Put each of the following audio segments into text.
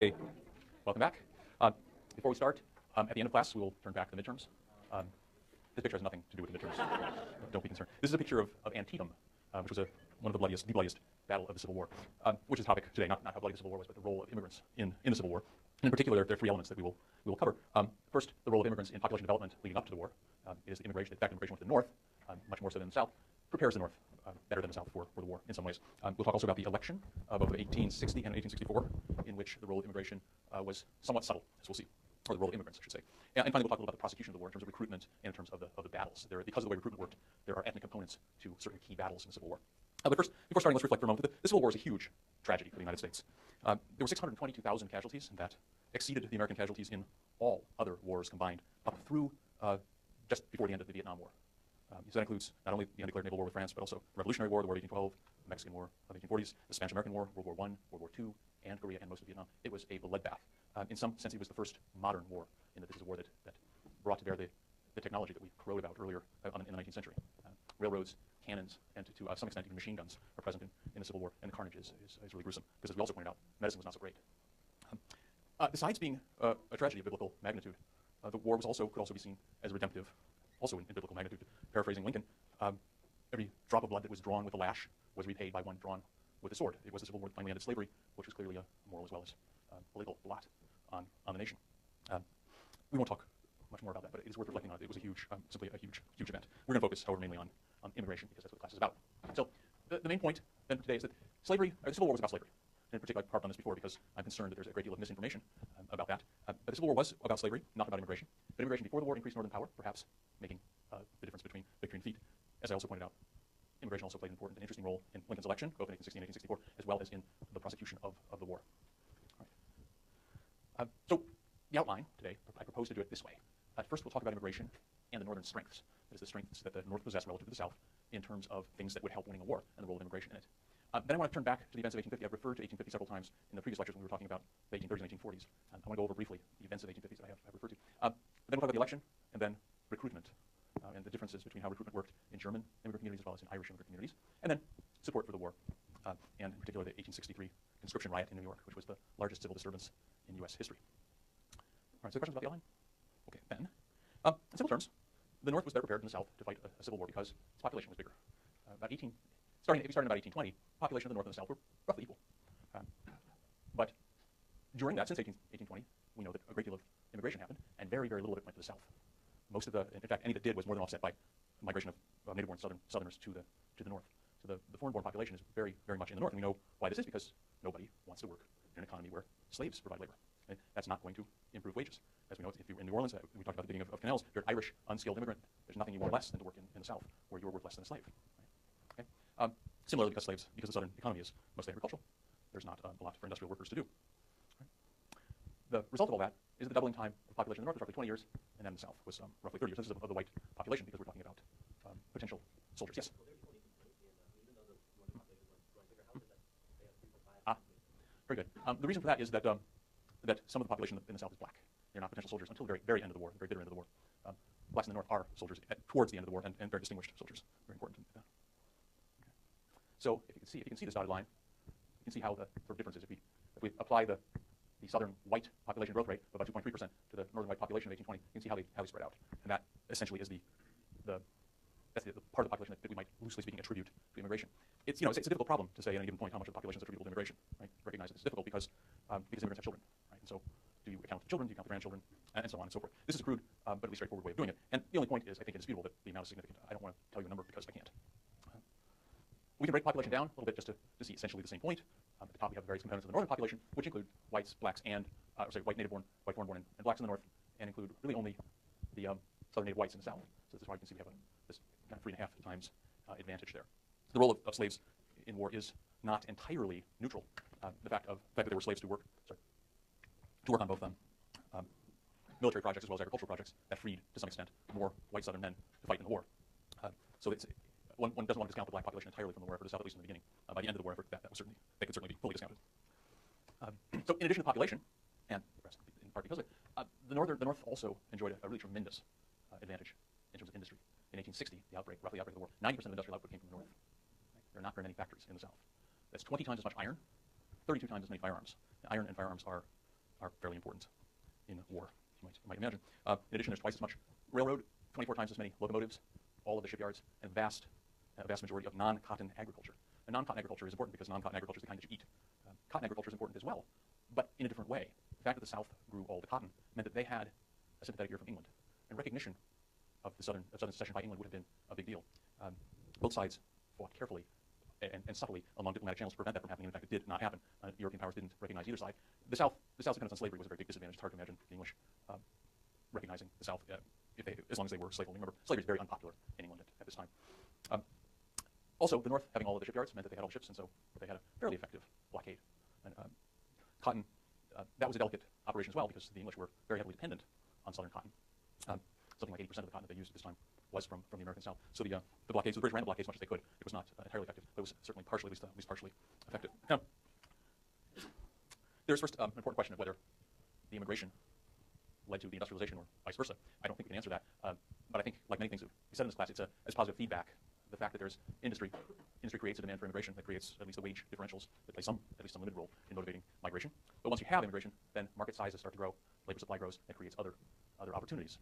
Hey, welcome back. Before we start, at the end of class, we will turn back to the midterms. This picture has nothing to do with the midterms. Don't be concerned. This is a picture of Antietam, which was one of the bloodiest battle of the Civil War, which is the topic today, not how bloody the Civil War was, but the role of immigrants in the Civil War. And in particular, there are three elements that we will cover. First, the role of immigrants in population development leading up to the war. It is the immigration, in fact, immigration went to the north, much more so than the south, prepares the north better than the south for the war in some ways. We'll talk also about the election of both 1860 and 1864, in which the role of immigration was somewhat subtle, as we'll see, or the role of immigrants, I should say. And finally, we'll talk a little about the prosecution of the war in terms of recruitment and in terms of the battles. Because of the way recruitment worked, there are ethnic components to certain key battles in the Civil War. But first, before starting, let's reflect for a moment. The Civil War is a huge tragedy for the United States. There were 622,000 casualties, and that exceeded the American casualties in all other wars combined up through just before the end of the Vietnam War. So that includes not only the undeclared naval war with France, but also the Revolutionary War, the War of 1812, the Mexican War of the 1840s, the Spanish-American War, World War I, World War II, and Korea, and most of Vietnam. It was a bloodbath. In some sense, it was the first modern war, in that this is a war that brought to bear the technology that we wrote about earlier in the 19th century. Railroads, cannons, and to some extent even machine guns are present in the Civil War, and the carnage is really gruesome, because as we also pointed out, medicine was not so great. Besides being a tragedy of biblical magnitude, the war could also be seen as redemptive, also in biblical magnitude. Paraphrasing Lincoln, every drop of blood that was drawn with a lash was repaid by one drawn with a sword. It was the Civil War that finally ended slavery, which was clearly a moral as well as political blot on the nation. We won't talk much more about that, but it is worth reflecting on it. It was simply a huge event. We're going to focus, however, mainly on immigration, because that's what the class is about. So the main point then today is that the Civil War was about slavery. And in particular, I've harped on this before because I'm concerned that there's a great deal of misinformation about that. But the Civil War was about slavery, not about immigration. But immigration before the war increased Northern power, perhaps making the difference between victory and defeat. As I also pointed out, immigration also played an important and interesting role in Lincoln's election, both in 1860 and 1864, as well as in the prosecution of the war. All right. So the outline today, I propose to do it this way. First, we'll talk about immigration and the Northern strengths. That is, the strengths that the North possessed relative to the South in terms of things that would help winning a war and the role of immigration in it. Then I want to turn back to the events of 1850. I've referred to 1850 several times in the previous lectures when we were talking about the 1830s and 1840s. I want to go over briefly the events of 1850s that I have referred to. Then we'll talk about the election, and then recruitment, and the differences between how recruitment worked in German immigrant communities as well as in Irish immigrant communities, and then support for the war, and in particular the 1863 conscription riot in New York, which was the largest civil disturbance in U.S. history. All right, so questions about the outline? Okay, then, in simple terms, the North was better prepared than the South to fight a civil war because its population was bigger. If you started in about 1820, population of the North and the South were roughly equal. But during that, since 1820, we know that a great deal of immigration happened, and very little of it went to the South. Most of in fact, any that did was more than offset by migration of native-born Southerners to the North. So the foreign-born population is very much in the North, and we know why this is, because nobody wants to work in an economy where slaves provide labor. And that's not going to improve wages. As we know, if you're in New Orleans, we talked about the beginning of Canals, if you're an Irish unskilled immigrant, there's nothing you want less than to work in the South, where you're worth less than a slave. Right? Okay? Similarly, because the Southern economy is mostly agricultural, there's not a lot for industrial workers to do. Right? The result of all that is the doubling time of population in the North was roughly 20 years, and then in the South was roughly 30 years. This is of the white population, because we're talking about potential soldiers. Yes? Very good. The reason for that is that some of the population in the South is black. They're not potential soldiers until the very end of the war, the very bitter end of the war. Blacks in the North are soldiers towards the end of the war, and very distinguished soldiers. Very important. Okay. So if you can see this dotted line, you can see how the sort of difference is. If we apply the Southern white population growth rate of about 2.3% to the Northern white population of 1820, you can see how they spread out. And that essentially is that's the part of the population that we might loosely speaking attribute to immigration. It's a difficult problem to say at any given point how much of the population is attributable to immigration. Right? Recognize that it's difficult because immigrants have children. Right? And so do you account the children? Do you count the grandchildren? And so on and so forth. This is a crude but at least straightforward way of doing it. And the only point is, I think, indisputable that the amount is significant. I don't want to tell you a number because I can't. We can break population down a little bit just to see essentially the same point. At the top, we have the various components of the northern population, which include whites, blacks, and white native-born, white foreign-born, and blacks in the north, and include really only the southern native whites in the south. So this is why you can see we have this kind of 3.5 times advantage there. The role of slaves in war is not entirely neutral. The fact that there were slaves to work on both military projects as well as agricultural projects that freed, to some extent, more white southern men to fight in the war. So one doesn't want to discount the black population entirely from the war effort, the South, at least in the beginning. By the end of the war effort, they could certainly be fully discounted. So in addition to population, and in part because of it, the North also enjoyed a really tremendous advantage in terms of industry. In 1860, roughly outbreak of the war, 90% of industrial output came from the North. Right? There are not very many factories in the South. That's 20 times as much iron, 32 times as many firearms. Iron and firearms are are fairly important in war, you might imagine. In addition, there's twice as much railroad, 24 times as many locomotives, all of the shipyards, and a vast majority of non-cotton agriculture. And non-cotton agriculture is important because non-cotton agriculture is the kind that you eat. Cotton agriculture is important as well, but in a different way. The fact that the South grew all the cotton meant that they had a sympathetic ear from England, and recognition of Southern secession by England would have been a big deal. Both sides fought carefully and subtly along diplomatic channels to prevent that from happening. In fact, it did not happen. European powers didn't recognize either side. The South's dependence on slavery was a very big disadvantage. It's hard to imagine the English recognizing the South as long as they were slave-holding. Remember, slavery is very unpopular in England at this time. Also, the North having all of the shipyards meant that they had all ships, and so they had a fairly effective blockade. And cotton, that was a delicate operation as well because the English were very heavily dependent on Southern cotton. Something like 80% of the cotton that they used at this time was from the American South. So the blockades, the British ran the blockade as much as they could. It was not entirely effective, but it was certainly partially, at least partially effective. Now, there's first an important question of whether the immigration led to the industrialization or vice versa. I don't think we can answer that, but I think, like many things that we said in this class, it's positive feedback. The fact that there's industry creates a demand for immigration that creates at least the wage differentials that play at least some limited role in motivating migration. But once you have immigration, then market sizes start to grow, labor supply grows, and creates other opportunities.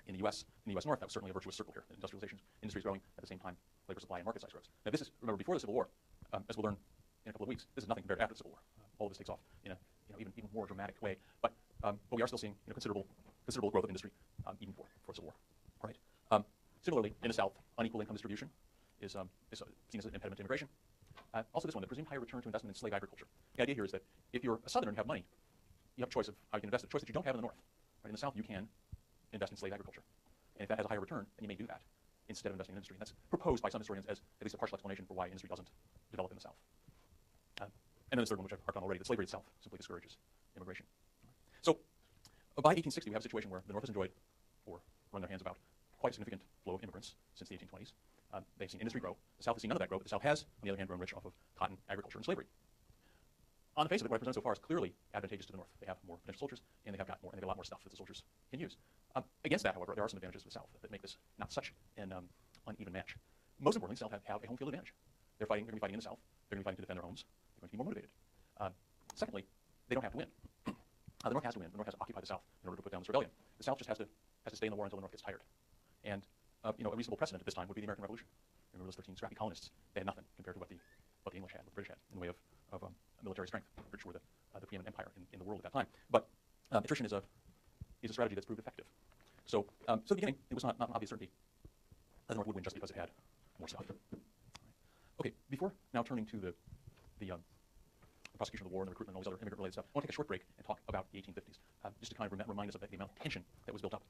In the U.S. North, that was certainly a virtuous circle here. Industrialization, industry is growing at the same time labor supply and market size grows. Now, this is, remember, before the Civil War, as we'll learn in a couple of weeks. This is nothing compared to after the Civil War. All of this takes off in a even more dramatic way. But we are still seeing considerable growth of industry even for the Civil War. Right. Similarly, in the South, unequal income distribution is seen as an impediment to immigration. Also, this one, the presumed higher return to investment in slave agriculture. The idea here is that if you're a Southerner and you have money, you have a choice of how you can invest. A choice that you don't have in the North. Right? In the South, you can invest in slave agriculture. And if that has a higher return, then you may do that instead of investing in industry. And that's proposed by some historians as at least a partial explanation for why industry doesn't develop in the South. And then the third one, which I've harped on already, that slavery itself simply discourages immigration. So by 1860, we have a situation where the North has enjoyed, or run their hands about, quite a significant flow of immigrants since the 1820s. They've seen industry grow. The South has seen none of that grow, but the South has, on the other hand, grown rich off of cotton, agriculture, and slavery. On the face of it, what I present so far is clearly advantageous to the North. They have more potential soldiers, and they have got more, and they have a lot more stuff that the soldiers can use. Against that, however, there are some advantages to the South that make this not such an uneven match. Most importantly, the South have a home field advantage. They're going to be fighting in the South. They're going to be fighting to defend their homes. They're going to be more motivated. Secondly, they don't have to win. The North has to win. The North has to occupy the South in order to put down this rebellion. The South just has to stay in the war until the North gets tired. And a reasonable precedent at this time would be the American Revolution. Remember those 13 scrappy colonists? They had nothing compared to what the English had, what the British had, in the way of military strength. The British were the preeminent empire in the world at that time. But attrition is a strategy that's proved effective. So at the beginning, it was not an obvious certainty that the North would win just because it had more stuff. Okay, before now turning to the prosecution of the war and the recruitment and all these other immigrant-related stuff, I want to take a short break and talk about the 1850s, just to kind of remind us of the amount of tension that was built up.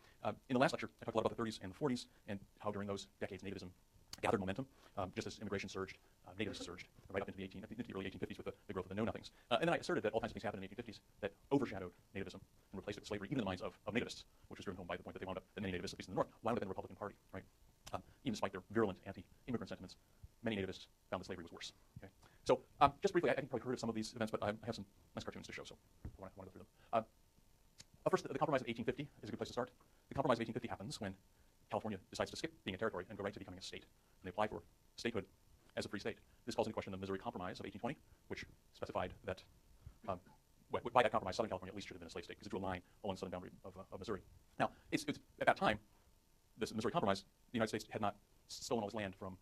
In the last lecture, I talked a lot about the 30s and the 40s and how during those decades nativism gathered momentum, just as immigration surged, nativism surged right up into the early 1850s with the growth of the know-nothings. And then I asserted that all kinds of things happened in the 1850s that overshadowed nativism and replaced it with slavery, even in the minds of nativists, which was driven home by the point that they wound up, that many nativists, at least in the North, wound up in the Republican Party, right? Even despite their virulent anti-immigrant sentiments, many nativists found that slavery was worse. Okay? So just briefly, I think you've probably heard of some of these events, but I have some nice cartoons to show, so I want to go through them. First, the Compromise of 1850 is a good place to start. The Compromise of 1850 happens when California decides to skip being a territory and go right to becoming a state. And they apply for statehood as a free state. This calls into question the Missouri Compromise of 1820, which specified that by that compromise, Southern California at least should have been a slave state because it drew a line along the southern boundary of Missouri. Now, it's at that time, this Missouri Compromise, the United States had not stolen all this land from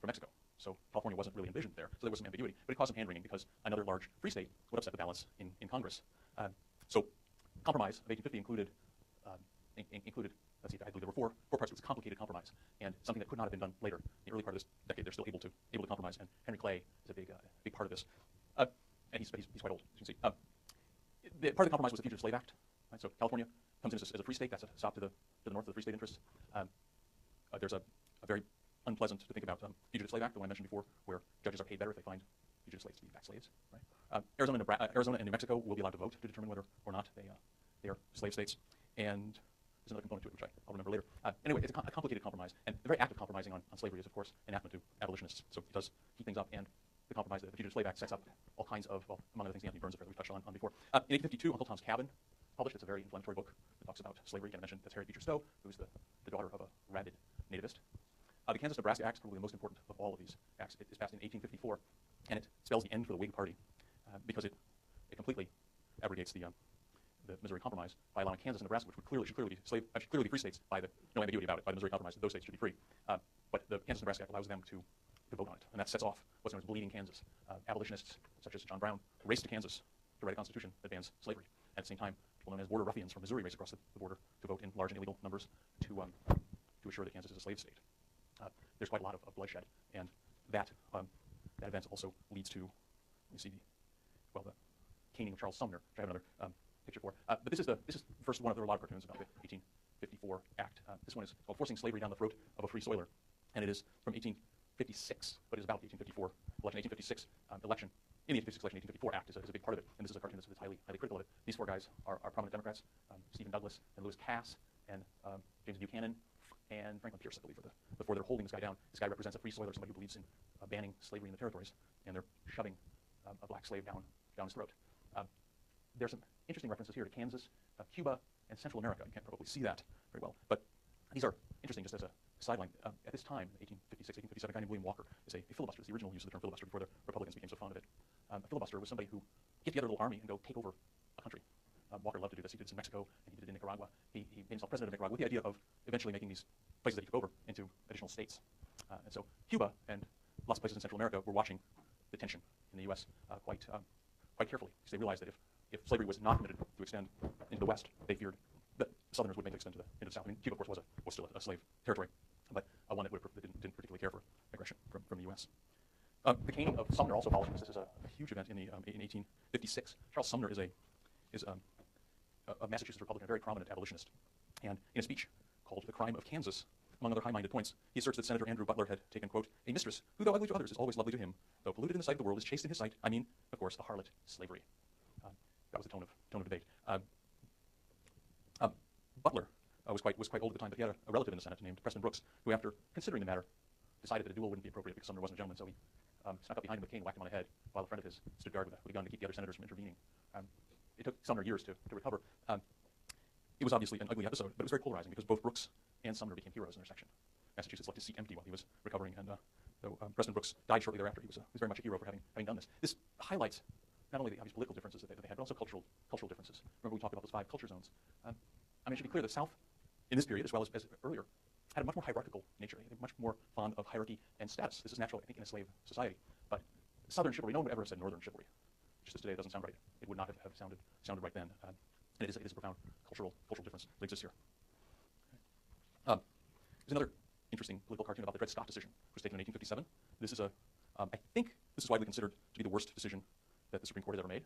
Mexico. So California wasn't really envisioned there. So there was some ambiguity. But it caused some hand-wringing because another large free state would upset the balance in Congress. So Compromise of 1850 included, let's see, I believe there were four parts. It was a complicated compromise and something that could not have been done later. In the early part of this decade, they're still able to compromise. And Henry Clay is a big part of this. And he's quite old, as you can see. Part of the compromise was the Fugitive Slave Act. Right? So California comes in as a free state. That's a stop to the north of the free state interests. There's a very unpleasant to think about Fugitive Slave Act, the one I mentioned before, where judges are paid better if they find fugitive slaves to be back slaves. Right? Arizona and New Mexico will be allowed to vote to determine whether or not they are slave states. And there's another component to it, which I'll remember later. Anyway, it's a complicated compromise. And the very act of compromising on slavery is, of course, anathema to abolitionists. So it does heat things up. And the compromise, the Fugitive Slave Act, sets up all kinds of, well, among other things, the Anthony Burns affair that we touched on before. In 1852, Uncle Tom's Cabin published. It's a very inflammatory book that talks about slavery. I mentioned that's Harriet Beecher Stowe, who's the daughter of a rabid nativist. The Kansas-Nebraska Act is probably the most important of all of these acts. It is passed in 1854, and it spells the end for the Whig Party because it completely abrogates the the Missouri Compromise by allowing Kansas and Nebraska, which should clearly be free states by the no ambiguity about it by the Missouri Compromise, that those states should be free. But the Kansas Nebraska Act allows them to vote on it, and that sets off what's known as Bleeding Kansas. Abolitionists such as John Brown race to Kansas to write a constitution that bans slavery. At the same time, people known as border ruffians from Missouri race across the border to vote in large and illegal numbers to assure that Kansas is a slave state. There's quite a lot of bloodshed, and that event also leads to, you see, the caning of Charles Sumner, which I have another picture for. But this is the first one of, there are a lot of cartoons about the 1854 Act. This one is called Forcing Slavery Down the Throat of a Free Soiler, and it is from 1856, but it is about the 1854 election. 1856 election. In the 1856 election, 1854 Act is a big part of it, and this is a cartoon that's highly critical of it. These four guys are prominent Democrats: Stephen Douglas and Lewis Cass and James Buchanan and Franklin Pierce, I believe, before they're holding this guy down. This guy represents a free soiler, somebody who believes in banning slavery in the territories, and they're shoving a black slave down his throat. There's some interesting references here to Kansas, Cuba, and Central America. You can't probably see that very well, but these are interesting just as a sideline. At this time, 1856, 1857, a guy named William Walker is a filibuster. It's the original use of the term filibuster before the Republicans became so fond of it. A filibuster was somebody who get together a little army and go take over a country. Walker loved to do this. He did this in Mexico, and he did it in Nicaragua. He made himself president of Nicaragua with the idea of eventually making these places that he took over into additional states. And so Cuba and lots of places in Central America were watching the tension in the U.S. Quite carefully, because they realized that if slavery was not permitted to extend into the West, they feared that Southerners would make it extend into the South. I mean, Cuba, of course, was still a slave territory, but one that didn't particularly care for aggression from the U.S. The caning of Sumner also follows this. This is a huge event in 1856. Charles Sumner is a Massachusetts Republican, a very prominent abolitionist. And in a speech called The Crime of Kansas, among other high-minded points, he asserts that Senator Andrew Butler had taken, quote, a mistress who, though ugly to others, is always lovely to him, though polluted in the sight of the world, is chaste in his sight. I mean, of course, the harlot slavery. That was the tone of debate. Butler was quite old at the time, but he had a relative in the Senate named Preston Brooks, who, after considering the matter, decided that a duel wouldn't be appropriate because Sumner wasn't a gentleman, so he snuck up behind him with a cane, whacked him on the head, while a friend of his stood guard with a gun to keep the other senators from intervening. It took Sumner years to recover. It was obviously an ugly episode, but it was very polarizing because both Brooks and Sumner became heroes in their section. Massachusetts left his seat empty while he was recovering, and though Preston Brooks died shortly thereafter, he was very much a hero for having done this. This highlights not only the obvious political differences that they had, but also cultural differences. Remember we talked about those 5 culture zones. I mean, it should be clear that the South, in this period, as well as earlier, had a much more hierarchical nature. They were much more fond of hierarchy and status. This is natural, I think, in a slave society. But Southern chivalry, no one would ever have said Northern chivalry. Just as today it doesn't sound right. It would not have sounded right then. And it is a profound cultural difference that exists here. There's another interesting political cartoon about the Dred Scott decision, which was taken in 1857. This is I think this is widely considered to be the worst decision that the Supreme Court has ever made.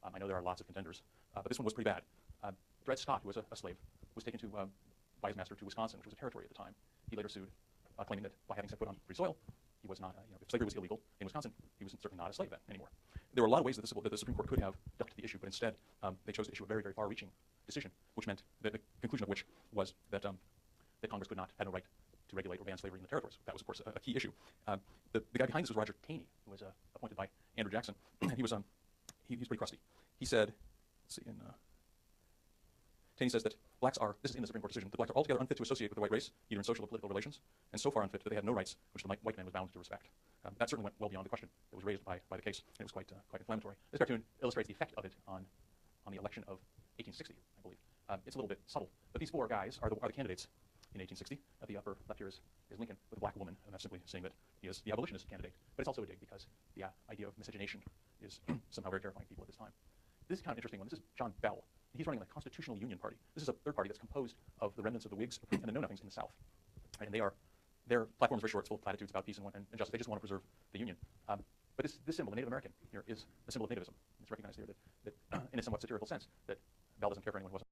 I know there are lots of contenders, but this one was pretty bad. Dred Scott, who was a slave, was taken by his master to Wisconsin, which was a territory at the time. He later sued, claiming that by having set foot on free soil, he was not, if slavery was illegal in Wisconsin, he was certainly not a slave then anymore. There were a lot of ways that the Supreme Court could have ducked the issue, but instead they chose to issue a very, very far-reaching decision, which meant that the conclusion of which was that Congress had no right to regulate or ban slavery in the territories. That was, of course, a key issue. The guy behind this was Roger Taney, who was appointed by Andrew Jackson, and he was he's pretty crusty. He said, let's see, Taney says that blacks are, this is in the Supreme Court decision, that blacks are altogether unfit to associate with the white race, either in social or political relations, and so far unfit that they have no rights which the white man was bound to respect. That certainly went well beyond the question that was raised by the case, and it was quite inflammatory. This cartoon illustrates the effect of it on the election of 1860, I believe. It's a little bit subtle, but these 4 guys are the candidates in 1860. At the upper left here is Lincoln with a black woman, and that's simply saying that he is the abolitionist candidate. But it's also a dig because the idea of miscegenation is somehow very terrifying to people at this time. This is kind of an interesting one. This is John Bell. He's running the Constitutional Union Party. This is a third party that's composed of the remnants of the Whigs and the Know-Nothings in the South. Right, and their platform is very short. It's full of platitudes about peace and justice. They just want to preserve the Union. But this symbol, the Native American, here is a symbol of nativism. It's recognized here that in a somewhat satirical sense, that Bell doesn't care for anyone who wasn't